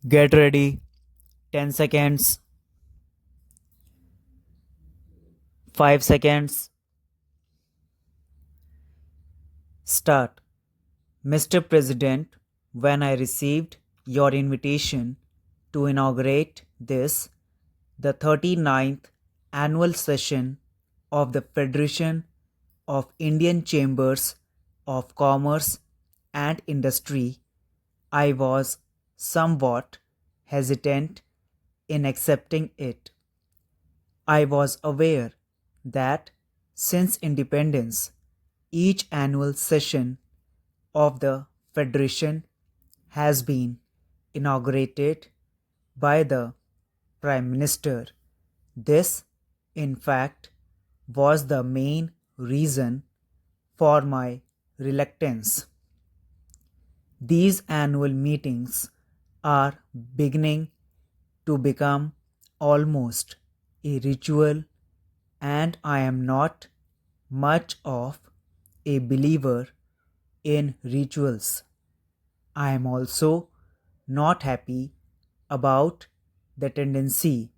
Get ready. 10 seconds. 5 seconds. Start. Mr. President, when I received your invitation to inaugurate the 39th annual session of the Federation of Indian Chambers of Commerce and Industry, I was somewhat hesitant in accepting it. I was aware that since independence, each annual session of the Federation has been inaugurated by the Prime Minister. This, in fact, was the main reason for my reluctance. These annual meetings are beginning to become almost a ritual, and I am not much of a believer in rituals. I am also not happy about the tendency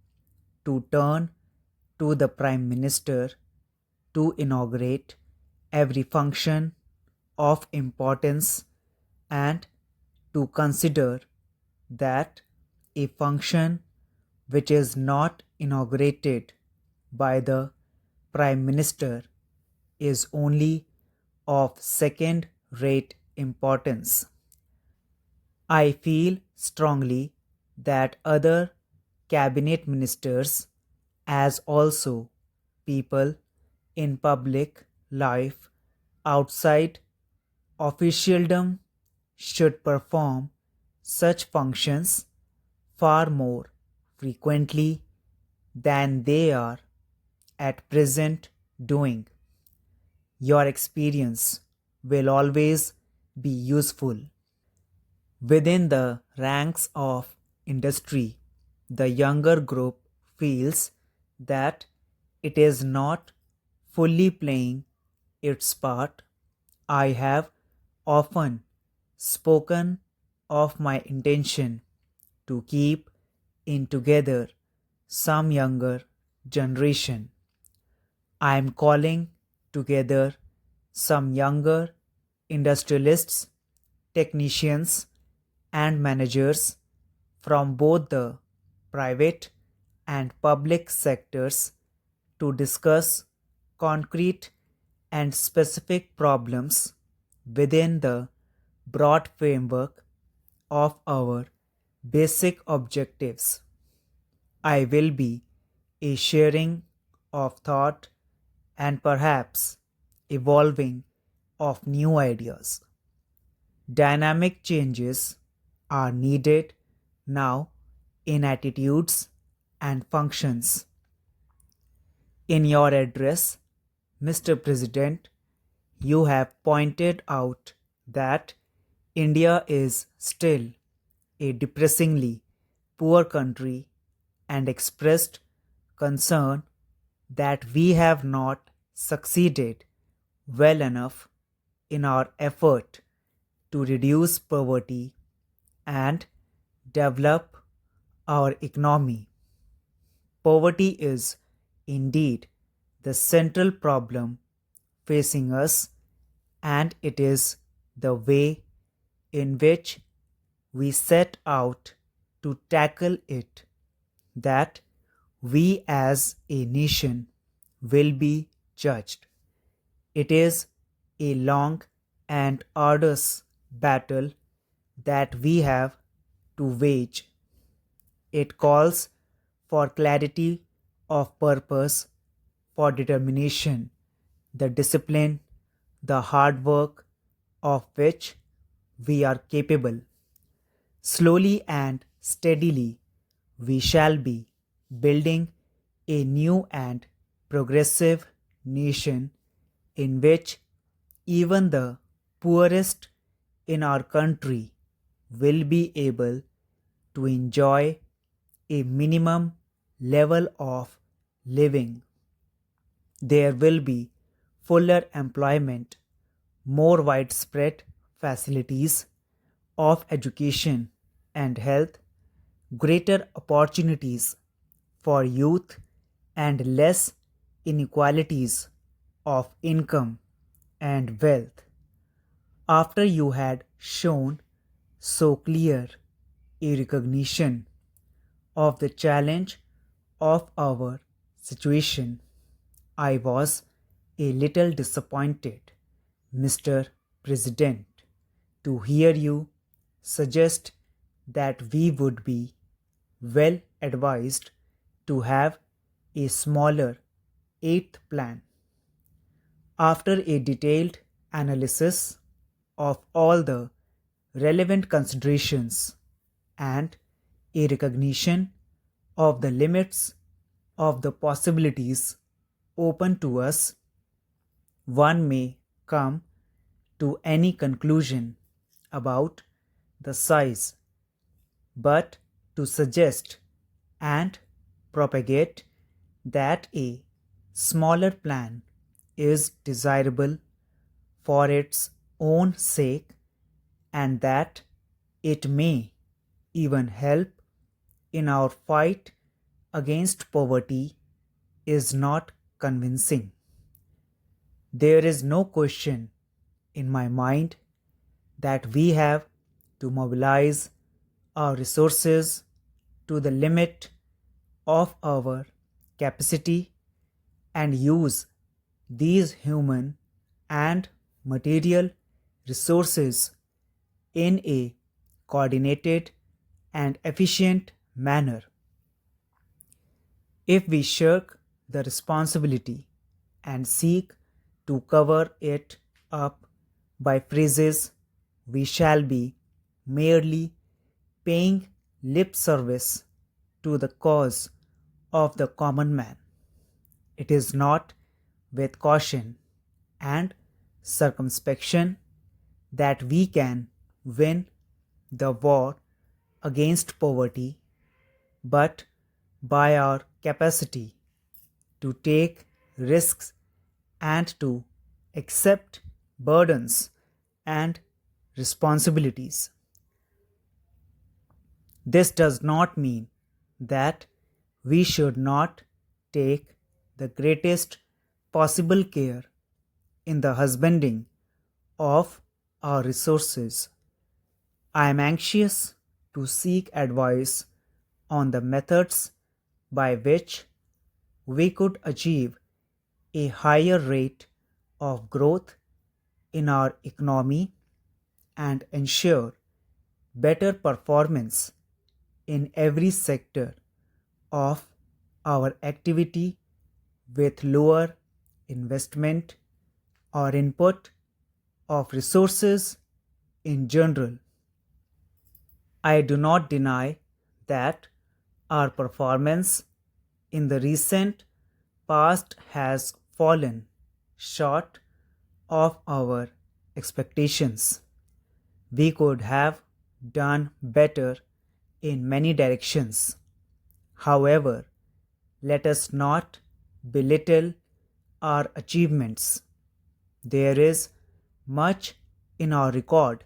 to turn to the Prime Minister to inaugurate every function of importance and to consider that a function which is not inaugurated by the Prime Minister is only of second rate importance. I feel strongly that other cabinet ministers, as also people in public life outside officialdom, should perform such functions far more frequently than they are at present doing. Your experience will always be useful. Within the ranks of industry, the younger group feels that it is not fully playing its part. I have often spoken of my intention to keep in together some younger generation. I am calling together some younger industrialists, technicians, and managers from both the private and public sectors to discuss concrete and specific problems within the broad framework of our basic objectives. I will be a sharing of thought and perhaps evolving of new ideas. Dynamic changes are needed now in attitudes and functions. In your address, Mr. President, you have pointed out that India is still a depressingly poor country and expressed concern that we have not succeeded well enough in our effort to reduce poverty and develop our economy. Poverty is indeed the central problem facing us, and it is the way in which we set out to tackle it that we as a nation will be judged. It is a long and arduous battle that we have to wage. It calls for clarity of purpose, for determination, the discipline, the hard work of which we are capable. Slowly and steadily, we shall be building a new and progressive nation in which even the poorest in our country will be able to enjoy a minimum level of living. There will be fuller employment, more widespread facilities of education and health, greater opportunities for youth, and less inequalities of income and wealth. After you had shown so clear a recognition of the challenge of our situation, I was a little disappointed, Mr. President, to hear you suggest that we would be well advised to have a smaller eighth plan. After a detailed analysis of all the relevant considerations and a recognition of the limits of the possibilities open to us, one may come to any conclusion about the size, but to suggest and propagate that a smaller plan is desirable for its own sake and that it may even help in our fight against poverty is not convincing. There is no question in my mind that we have to mobilize our resources to the limit of our capacity and use these human and material resources in a coordinated and efficient manner. If we shirk the responsibility and seek to cover it up by phrases, we shall be merely paying lip service to the cause of the common man. It is not with caution and circumspection that we can win the war against poverty, but by our capacity to take risks and to accept burdens and responsibilities. This does not mean that we should not take the greatest possible care in the husbanding of our resources. I am anxious to seek advice on the methods by which we could achieve a higher rate of growth in our economy and ensure better performance in every sector of our activity with lower investment or input of resources in general. I do not deny that our performance in the recent past has fallen short of our expectations. We could have done better in many directions. However, let us not belittle our achievements. There is much in our record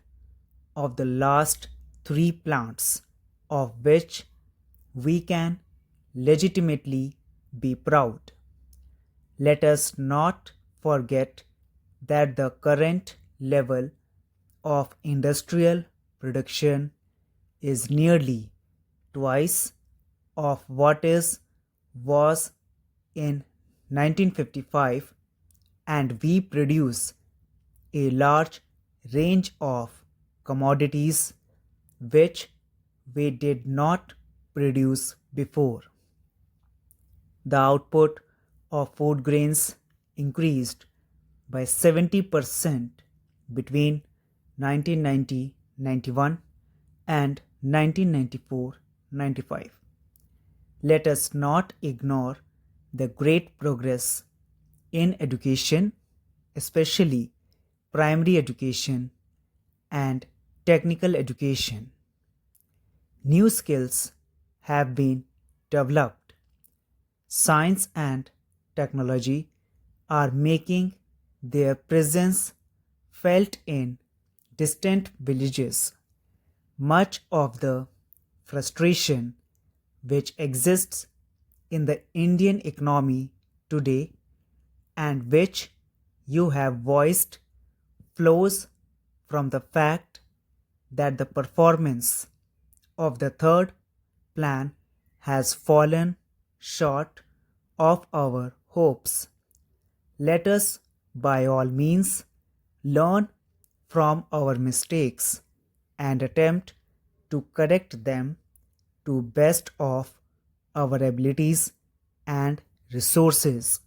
of the last three plants of which we can legitimately be proud. Let us not forget that the current level of industrial production is nearly twice of what is was in 1955, and we produce a large range of commodities which we did not produce before. The output of food grains increased by 70% between 1990-91 and 1994-95. Let us not ignore the great progress in education, especially primary education and technical education. New skills have been developed. Science and technology are making their presence felt in distant villages. Much of the frustration which exists in the Indian economy today and which you have voiced flows from the fact that the performance of the third plan has fallen short of our hopes. Let us, by all means, learn from our mistakes and attempt to correct them to best of our abilities and resources.